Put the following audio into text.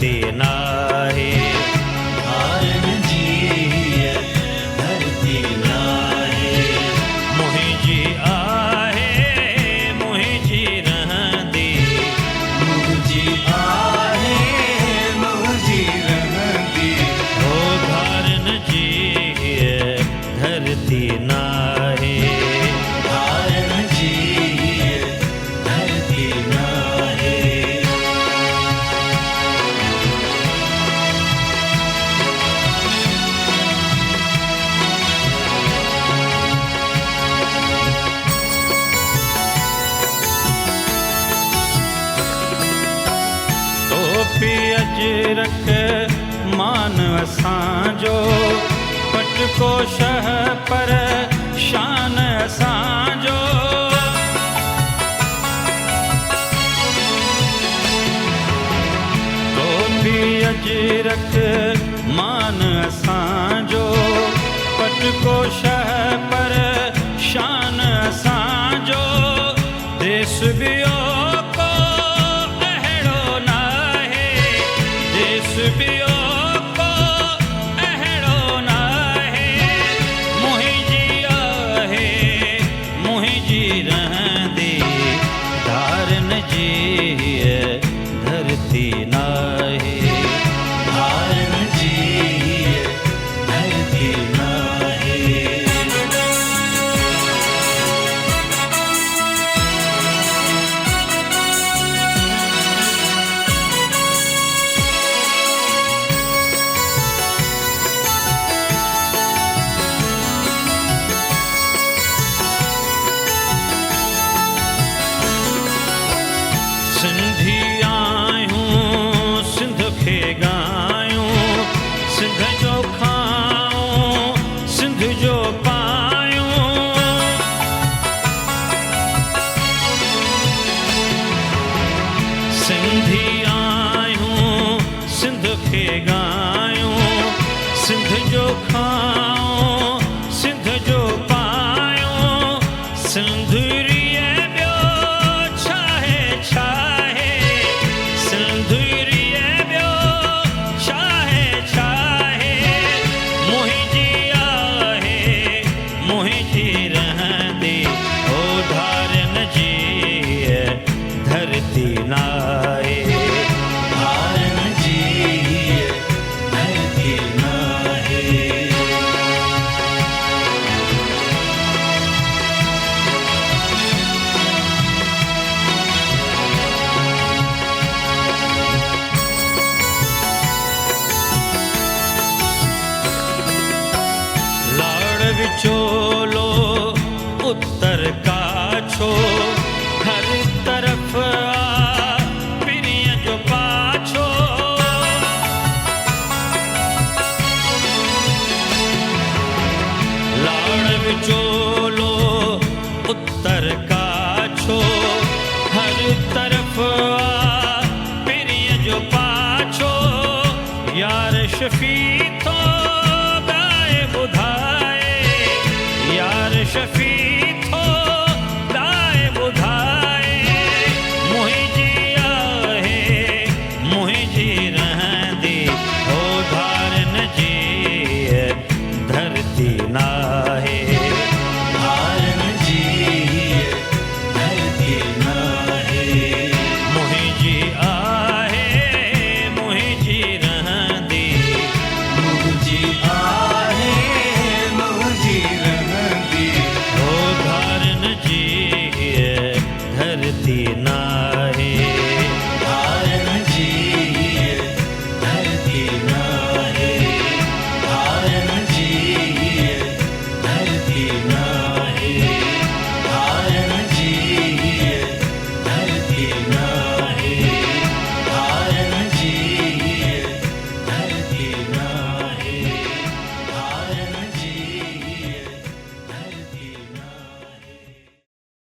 धरती नाहे। धारन जी धरती नाहे। मोहि जी आहे मोहि जी रहंदी। मुझी आहे मुझी रहंदी। ओ धारन जी धरती नाहे। धारन जी धरती नाहे। टोपी अजरक मान असांजो। पटको शह पर शान असांजो। टोपी अजरक मान असांजो। पटको शह पर शान असांजो। देश बियो को अहिड़ो नाहे। देश बियो को अहिड़ो नाहे। मोहि जी आहे मोहि जी रहंदी। धारन जी धरती नाहे। धारन जी धरती नाहे। सिंधी आहियूं सिंध खे ॻायूं। सिंध जो खाऊं सिंध जो पायूं। सिंधी आहियूं सिंध खे ॻायूं। सिंध जो खाऊं सिंध जो पायूं। सिंधुरीअ ॿियो छाहे छाहे। सिंधुरीअ ॿियो छाहे छाहे। मोहि जी आहे मोहि जी रहंदी। ओ धारन जी धरती नाहे। धारन जी धरती नाहे। लाड़ विचोलो उत्तर काछो। हर तरफ आ पिरीअ जो पाछो। लाड़ विचोलो उत्तर काछो। हर तरफ आ पिरीअ जो पाछो। यार शफी थो ॻाए ॿुधाए। यार शफी